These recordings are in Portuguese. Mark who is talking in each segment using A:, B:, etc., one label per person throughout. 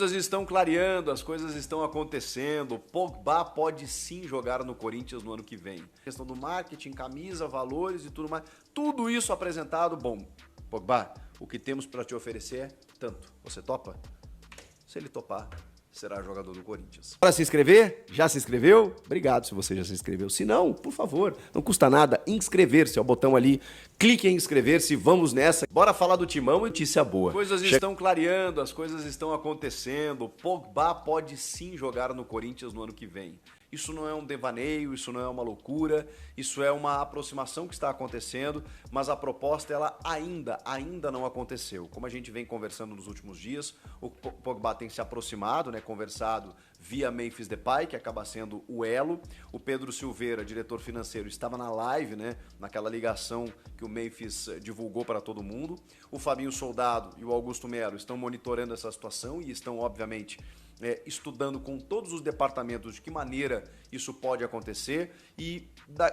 A: Coisas estão clareando, as coisas estão acontecendo. O Pogba pode sim jogar no Corinthians no ano que vem. Questão do marketing, camisa, valores e tudo mais. Tudo isso apresentado. Bom, Pogba, o que temos para te oferecer é tanto. Você topa? Se ele topar, será jogador do Corinthians. Para se inscrever? Já se inscreveu? Obrigado se você já se inscreveu. Se não, por favor, não custa nada inscrever-se. É o botão ali, clique em inscrever-se, vamos nessa. Bora falar do Timão e notícia boa. Coisas estão clareando, as coisas estão acontecendo. O Pogba pode sim jogar no Corinthians no ano que vem. Isso não é um devaneio, isso não é uma loucura, isso é uma aproximação que está acontecendo, mas a proposta ela ainda não aconteceu. Como a gente vem conversando nos últimos dias, o Pogba tem se aproximado, né, conversado via Memphis Depay, que acaba sendo o elo. O Pedro Silveira, diretor financeiro, estava na live, né, naquela ligação que o Memphis divulgou para todo mundo. O Fabinho Soldado e o Augusto Melo estão monitorando essa situação e estão, obviamente, estudando com todos os departamentos de que maneira isso pode acontecer e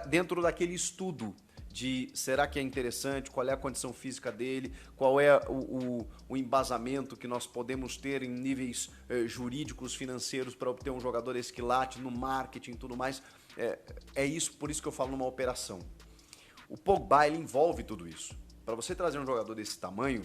A: dentro daquele estudo de será que é interessante, qual é a condição física dele, qual é o embasamento que nós podemos ter em níveis jurídicos, financeiros para obter um jogador esquilate no marketing e tudo mais. É isso, por isso que eu falo numa operação. O Pogba, ele envolve tudo isso. Para você trazer um jogador desse tamanho,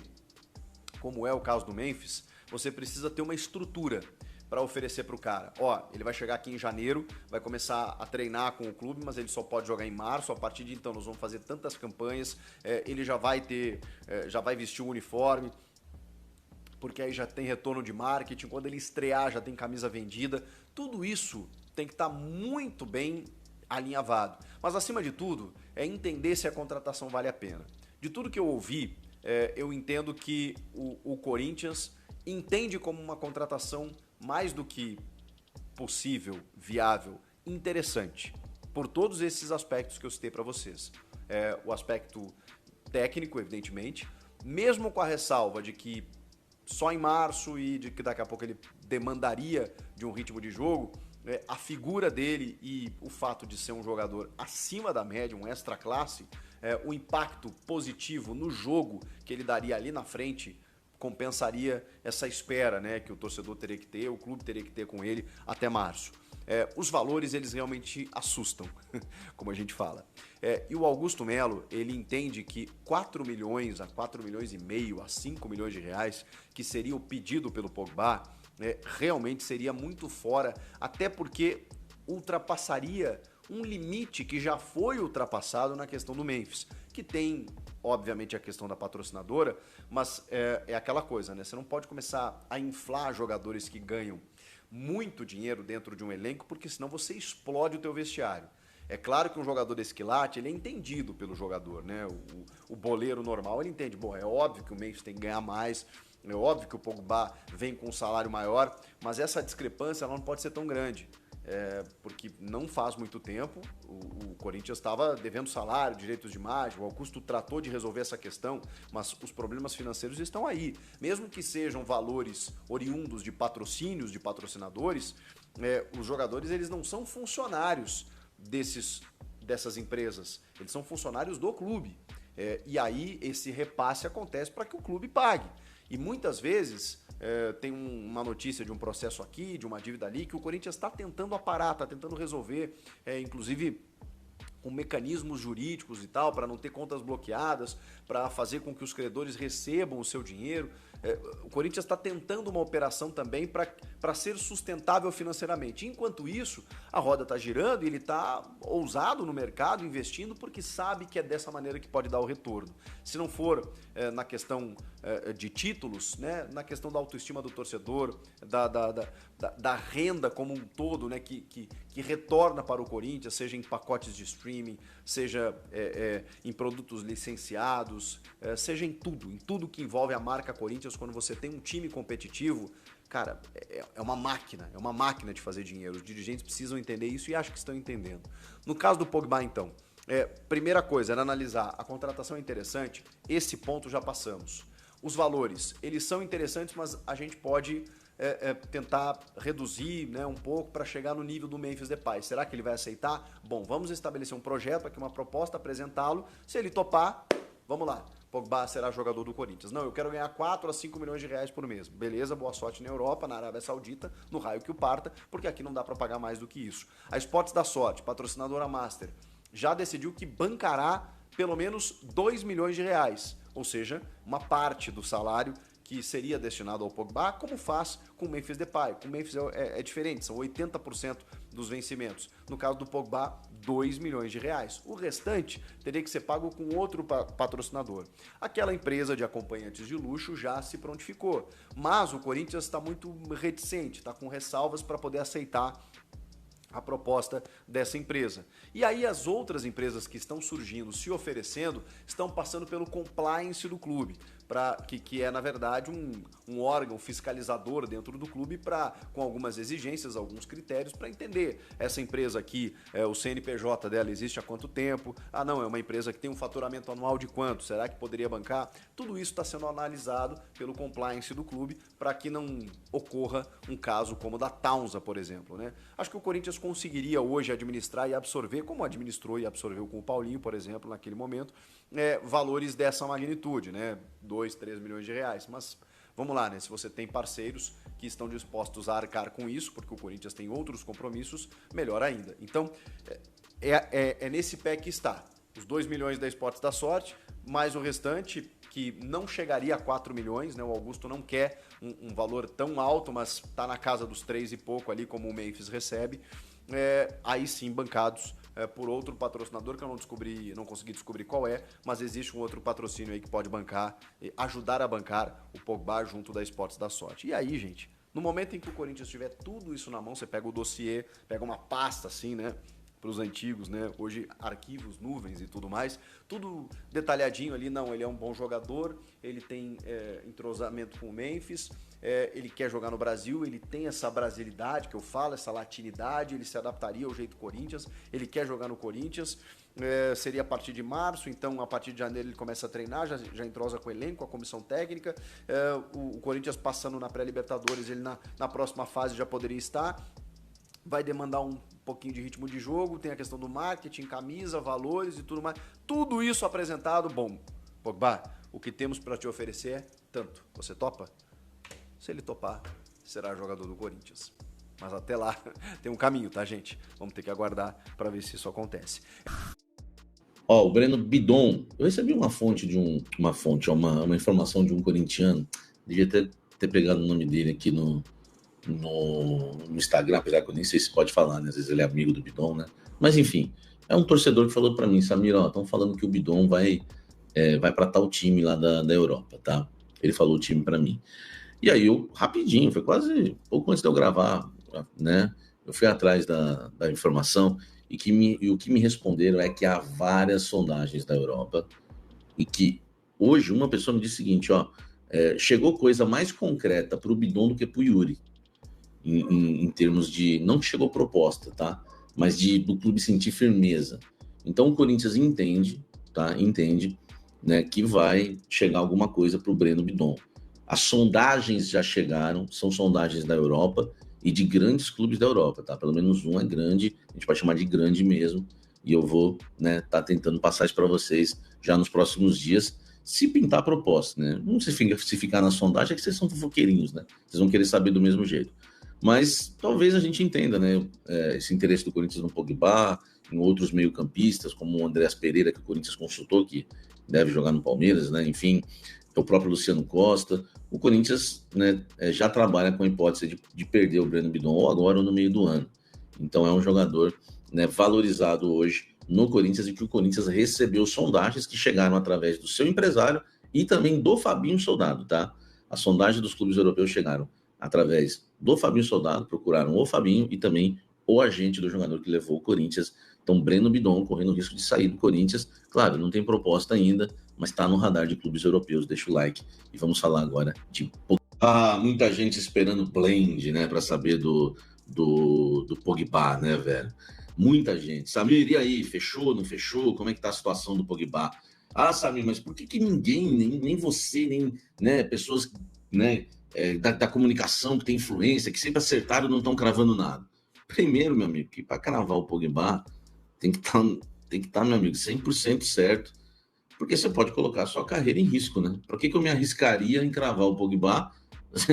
A: como é o caso do Memphis, você precisa ter uma estrutura para oferecer para o cara. Ó, ele vai chegar aqui em janeiro, vai começar a treinar com o clube, mas ele só pode jogar em março. A partir de então nós vamos fazer tantas campanhas, ele já vai ter, já vai vestir o uniforme, porque aí já tem retorno de marketing, quando ele estrear já tem camisa vendida. Tudo isso tem que estar muito bem alinhavado. Mas acima de tudo, é entender se a contratação vale a pena. De tudo que eu ouvi, eu entendo que o Corinthians entende como uma contratação mais do que possível, viável, interessante, por todos esses aspectos que eu citei para vocês. O aspecto técnico, evidentemente, mesmo com a ressalva de que só em março e de que daqui a pouco ele demandaria de um ritmo de jogo, a figura dele e o fato de ser um jogador acima da média, um extra classe, o impacto positivo no jogo que ele daria ali na frente compensaria essa espera, né, que o torcedor teria que ter, o clube teria que ter com ele até março. Os valores, eles realmente assustam, como a gente fala. E o Augusto Melo, ele entende que 4 milhões a 4 milhões e meio a 5 milhões de reais, que seria o pedido pelo Pogba, realmente seria muito fora, até porque ultrapassaria um limite que já foi ultrapassado na questão do Memphis, que tem, obviamente, a questão da patrocinadora, mas é aquela coisa, né? Você não pode começar a inflar jogadores que ganham muito dinheiro dentro de um elenco, porque senão você explode o teu vestiário. É claro que um jogador desse quilate, ele é entendido pelo jogador, né? O boleiro normal, ele entende, bom, é óbvio que o Memphis tem que ganhar mais, é óbvio que o Pogba vem com um salário maior, mas essa discrepância ela não pode ser tão grande. Porque não faz muito tempo o Corinthians estava devendo salário, direitos de imagem, o Augusto tratou de resolver essa questão, mas os problemas financeiros estão aí. Mesmo que sejam valores oriundos de patrocínios, de patrocinadores, os jogadores eles não são funcionários dessas empresas, eles são funcionários do clube. E aí esse repasse acontece para que o clube pague. E muitas vezes tem uma notícia de um processo aqui, de uma dívida ali, que o Corinthians está tentando aparar, está tentando resolver, inclusive com mecanismos jurídicos e tal, para não ter contas bloqueadas, para fazer com que os credores recebam o seu dinheiro. O Corinthians está tentando uma operação também para ser sustentável financeiramente. Enquanto isso, a roda está girando e ele está ousado no mercado, investindo, porque sabe que é dessa maneira que pode dar o retorno. Se não for na questão de títulos, né, na questão da autoestima do torcedor, da renda como um todo, né, que retorna para o Corinthians, seja em pacotes de streaming, seja em produtos licenciados, seja em tudo que envolve a marca Corinthians. Quando você tem um time competitivo, cara, é uma máquina de fazer dinheiro. Os dirigentes precisam entender isso e acho que estão entendendo. No caso do Pogba, então, primeira coisa era analisar, a contratação é interessante, esse ponto já passamos. Os valores, eles são interessantes, mas a gente pode tentar reduzir, né, um pouco para chegar no nível do Memphis Depay. Será que ele vai aceitar? Bom, vamos estabelecer um projeto aqui, uma proposta, apresentá-lo. Se ele topar, vamos vamos lá, Pogba será jogador do Corinthians. Não, eu quero ganhar 4 a 5 milhões de reais por mês. Beleza, boa sorte na Europa, na Arábia Saudita, no raio que o parta, porque aqui não dá para pagar mais do que isso. A Esportes da Sorte, patrocinadora Master, já decidiu que bancará pelo menos 2 milhões de reais, ou seja, uma parte do salário que seria destinado ao Pogba, como faz com o Memphis Depay. Com o Memphis é diferente, são 80% dos vencimentos. No caso do Pogba, 2 milhões de reais. O restante teria que ser pago com outro patrocinador. Aquela empresa de acompanhantes de luxo já se prontificou, mas o Corinthians está muito reticente, está com ressalvas para poder aceitar a proposta dessa empresa. E aí as outras empresas que estão surgindo, se oferecendo, estão passando pelo compliance do clube, que é, na verdade, um órgão fiscalizador dentro do clube com algumas exigências, alguns critérios para entender. Essa empresa aqui, o CNPJ dela existe há quanto tempo? Ah, não, é uma empresa que tem um faturamento anual de quanto? Será que poderia bancar? Tudo isso está sendo analisado pelo compliance do clube para que não ocorra um caso como o da Taunza, por exemplo, né? Acho que o Corinthians conseguiria hoje administrar e absorver, como administrou e absorveu com o Paulinho, por exemplo, naquele momento, valores dessa magnitude, né? 2, 3 milhões de reais. Mas vamos lá, né? Se você tem parceiros que estão dispostos a arcar com isso, porque o Corinthians tem outros compromissos, melhor ainda. Então, é nesse pé que está. Os 2 milhões da Esportes da Sorte, mais o restante, que não chegaria a 4 milhões, né? O Augusto não quer um valor tão alto, mas está na casa dos 3 e pouco ali, como o Memphis recebe. Aí sim, bancados por outro patrocinador, que eu não consegui descobrir qual é, mas existe um outro patrocínio aí que pode bancar, ajudar a bancar o Pogba junto da Esportes da Sorte. E aí, gente, no momento em que o Corinthians tiver tudo isso na mão, você pega o dossiê, pega uma pasta assim, né? Para os antigos, né? Hoje arquivos, nuvens e tudo mais, tudo detalhadinho ali. Não, ele é um bom jogador, ele tem entrosamento com o Memphis, ele quer jogar no Brasil, ele tem essa brasilidade que eu falo, essa latinidade, ele se adaptaria ao jeito Corinthians, ele quer jogar no Corinthians, seria a partir de março, então a partir de janeiro ele começa a treinar, já entrosa com o elenco, com a comissão técnica, o Corinthians passando na pré-Libertadores, ele na próxima fase já poderia estar, vai demandar um pouquinho de ritmo de jogo, tem a questão do marketing, camisa, valores e tudo mais. Tudo isso apresentado, bom, Pogba, o que temos para te oferecer é tanto. Você topa? Se ele topar, será jogador do Corinthians. Mas até lá tem um caminho, tá, gente? Vamos ter que aguardar para ver se isso acontece.
B: O Breno Bidon, eu recebi uma informação de um corintiano, devia ter pegado o nome dele aqui no Instagram, apesar que eu nem sei se pode falar, né? Às vezes ele é amigo do Bidon, né? Mas enfim, é um torcedor que falou para mim, Samir, estão falando que o Bidon vai para tal time lá da Europa, tá? Ele falou o time para mim. E aí eu, rapidinho, foi quase pouco antes de eu gravar, né? Eu fui atrás da informação e o que me responderam é que há várias sondagens da Europa e que hoje uma pessoa me disse o seguinte, chegou coisa mais concreta para o Bidon do que para o Yuri. Em termos de, não que chegou proposta, tá? Mas do clube sentir firmeza. Então o Corinthians entende, né, que vai chegar alguma coisa para o Breno Bidon. As sondagens já chegaram, são sondagens da Europa e de grandes clubes da Europa, tá? Pelo menos um é grande, a gente pode chamar de grande mesmo, e eu vou, né, tá tentando passar isso para vocês já nos próximos dias, se pintar a proposta, né? Não se ficar na sondagem, é que vocês são fofoqueirinhos, né? Vocês vão querer saber do mesmo jeito. Mas talvez a gente entenda, né, esse interesse do Corinthians no Pogba, em outros meio-campistas, como o Andreas Pereira, que o Corinthians consultou, que deve jogar no Palmeiras, né? Enfim, o próprio Luciano Costa. O Corinthians, né, já trabalha com a hipótese de perder o Breno Bidon ou agora ou no meio do ano. Então é um jogador, né, valorizado hoje no Corinthians e que o Corinthians recebeu sondagens que chegaram através do seu empresário e também do Fabinho Soldado, tá? As sondagens dos clubes europeus chegaram através do Fabinho Soldado, procuraram o Fabinho e também o agente do jogador que levou o Corinthians. Então, Breno Bidon correndo o risco de sair do Corinthians. Claro, não tem proposta ainda, mas está no radar de clubes europeus. Deixa o like e vamos falar agora de... muita gente esperando Blend, né, para saber do Pogba, né, velho? Muita gente. Samir, e aí? Fechou, não fechou? Como é que tá a situação do Pogba? Samir, mas por que ninguém, nem você, nem, né, pessoas, né, da comunicação que tem influência, que sempre acertaram, não estão cravando nada? Primeiro, meu amigo, que para cravar o Pogba tem que estar, meu amigo, 100% certo, Porque você pode colocar a sua carreira em risco, né? Por que eu me arriscaria em cravar o Pogba,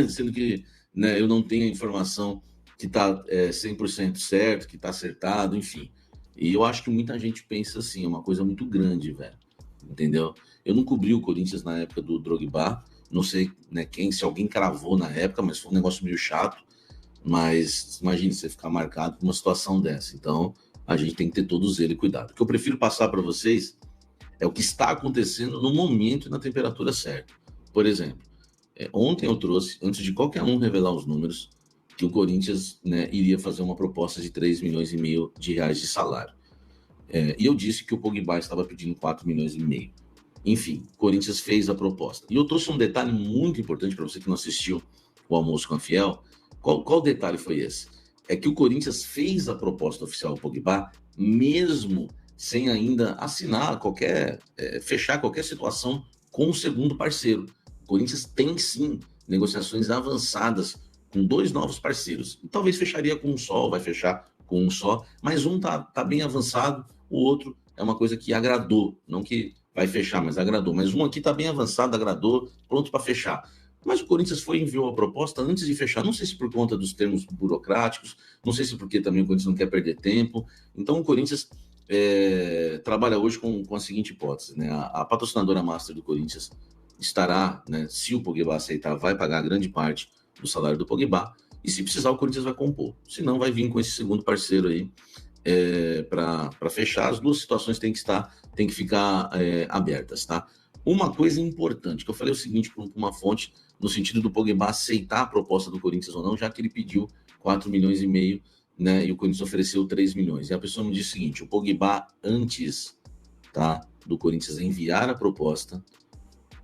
B: sendo que, né, eu não tenho a informação que está 100% certo, que está acertado, enfim. E eu acho que muita gente pensa assim, é uma coisa muito grande, velho. Entendeu? Eu não cobri o Corinthians na época do Drogba, não sei, né, se alguém cravou na época, mas foi um negócio meio chato. Mas imagine você ficar marcado por uma situação dessa. Então, a gente tem que ter todos eles cuidado. O que eu prefiro passar para vocês é o que está acontecendo no momento e na temperatura certa. Por exemplo, ontem eu trouxe, antes de qualquer um revelar os números, que o Corinthians, né, iria fazer uma proposta de 3,5 milhões de reais de salário. E eu disse que o Pogba estava pedindo 4,5 milhões. Enfim, o Corinthians fez a proposta. E eu trouxe um detalhe muito importante para você que não assistiu o Almoço com a Fiel. Qual detalhe foi esse? É que o Corinthians fez a proposta oficial ao Pogba, mesmo sem ainda assinar fechar qualquer situação com o segundo parceiro. O Corinthians tem sim negociações avançadas com 2 novos parceiros. E talvez fecharia com um só, vai fechar com um só, mas um tá bem avançado, o outro é uma coisa que agradou, não que vai fechar, mas agradou. Mas um aqui tá bem avançado, agradou, pronto para fechar. Mas o Corinthians enviou a proposta antes de fechar. Não sei se por conta dos termos burocráticos, não sei se porque também o Corinthians não quer perder tempo. Então o Corinthians trabalha hoje com a seguinte hipótese, né? A patrocinadora master do Corinthians estará, né, se o Pogba aceitar, vai pagar grande parte do salário do Pogba. E se precisar, o Corinthians vai compor. Se não, vai vir com esse segundo parceiro aí para fechar. As duas situações têm que ficar abertas, tá? Uma coisa importante, que eu falei o seguinte para uma fonte, no sentido do Pogba aceitar a proposta do Corinthians ou não, já que ele pediu 4,5 milhões, né, e o Corinthians ofereceu 3 milhões. E a pessoa me disse o seguinte, o Pogba, antes, tá, do Corinthians enviar a proposta,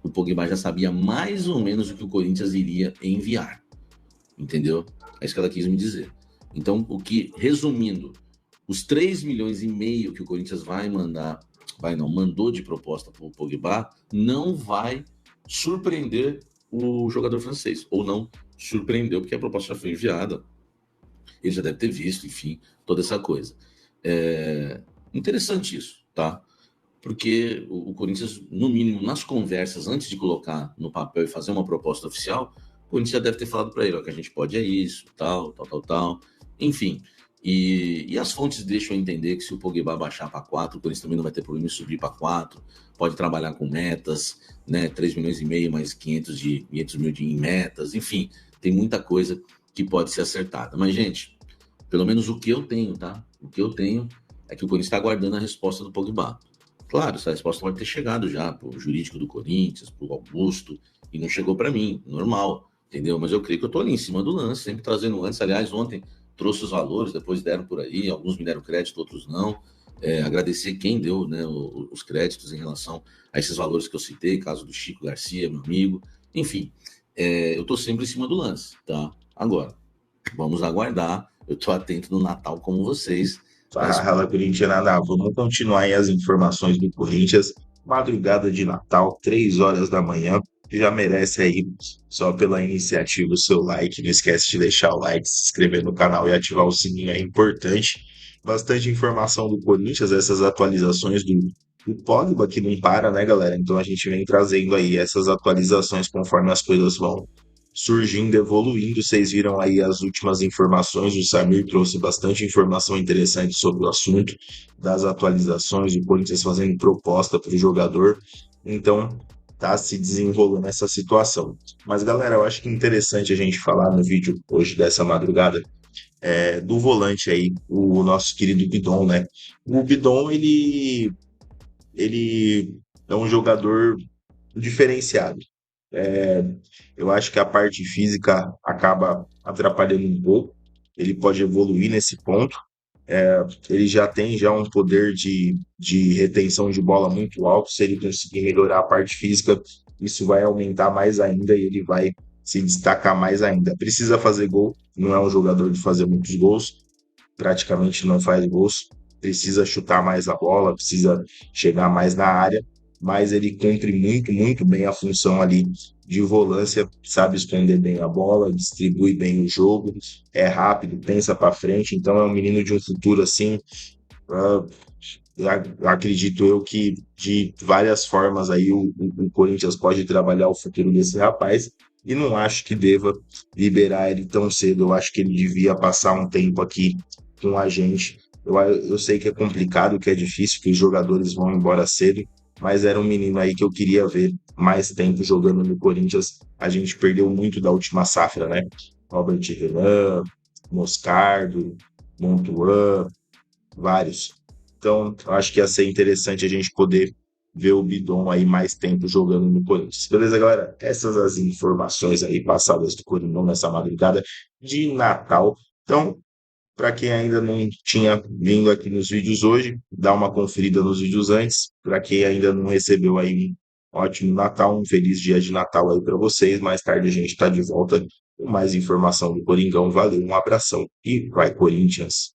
B: o Pogba já sabia mais ou menos o que o Corinthians iria enviar. Entendeu? É isso que ela quis me dizer. Então, resumindo, os 3,5 milhões que o Corinthians mandou de proposta para o Pogba, não vai surpreender o jogador francês. Ou não surpreendeu, porque a proposta já foi enviada. Ele já deve ter visto, enfim, toda essa coisa. Interessante isso, tá? Porque o Corinthians, no mínimo, nas conversas, antes de colocar no papel e fazer uma proposta oficial, o Corinthians já deve ter falado para ele, ó, que a gente pode isso, tal. Enfim, e as fontes deixam entender que se o Pogba baixar para 4, o Corinthians também não vai ter problema em subir para 4, pode trabalhar com metas, né, 3,5 milhões mais 500 mil em metas, enfim, tem muita coisa que pode ser acertada. Mas, gente, pelo menos o que eu tenho, tá? O que eu tenho é que o Corinthians está aguardando a resposta do Pogba. Claro, essa resposta pode ter chegado já para o jurídico do Corinthians, para o Augusto, e não chegou para mim, normal, entendeu? Mas eu creio que eu estou ali em cima do lance, sempre trazendo antes. Aliás, ontem trouxe os valores, depois deram por aí, alguns me deram crédito, outros não. Agradecer quem deu, né, os créditos em relação a esses valores que eu citei, caso do Chico Garcia, meu amigo. Enfim, eu estou sempre em cima do lance, tá? Agora, vamos aguardar. Eu estou atento no Natal como vocês.
C: Fala, Corintiana, vamos continuar aí as informações do Corinthians. Madrugada de Natal, 3 horas da manhã. Já merece aí, só pela iniciativa, o seu like. Não esquece de deixar o like, se inscrever no canal e ativar o sininho, é importante. Bastante informação do Corinthians, essas atualizações do Pogba, que não para, né, galera? Então a gente vem trazendo aí essas atualizações conforme as coisas vão surgindo, evoluindo. Vocês viram aí as últimas informações, o Samir trouxe bastante informação interessante sobre o assunto, das atualizações, o Corinthians fazendo proposta para o jogador, então tá se desenrolando essa situação. Mas galera, eu acho que é interessante a gente falar no vídeo hoje dessa madrugada do volante aí, o nosso querido Bidon, né? O Bidon, ele é um jogador diferenciado. Eu acho que a parte física acaba atrapalhando um pouco. Ele pode evoluir nesse ponto. Ele já tem um poder de retenção de bola muito alto. Se ele conseguir melhorar a parte física, isso vai aumentar mais ainda e ele vai se destacar mais ainda. Precisa fazer gol, não é um jogador de fazer muitos gols, praticamente não faz gols. Precisa chutar mais a bola, precisa chegar mais na área, mas ele cumpre muito, muito bem a função ali de volância, sabe esconder bem a bola, distribui bem o jogo, é rápido, pensa para frente, então é um menino de um futuro assim acredito eu que de várias formas aí o Corinthians pode trabalhar o futuro desse rapaz e não acho que deva liberar ele tão cedo. Eu acho que ele devia passar um tempo aqui com a gente. Eu sei que é complicado, que é difícil, que os jogadores vão embora cedo, mas era um menino aí que eu queria ver mais tempo jogando no Corinthians. A gente perdeu muito da última safra, né? Robert Renan, Moscardo, Montuan, vários. Então, eu acho que ia ser interessante a gente poder ver o Bidon aí mais tempo jogando no Corinthians. Beleza, galera? Essas as informações aí passadas do Coringão nessa madrugada de Natal. Então, para quem ainda não tinha vindo aqui nos vídeos hoje, dá uma conferida nos vídeos antes. Para quem ainda não recebeu aí um ótimo Natal, um feliz dia de Natal aí para vocês. Mais tarde a gente está de volta com mais informação do Coringão. Valeu, um abração e vai Corinthians!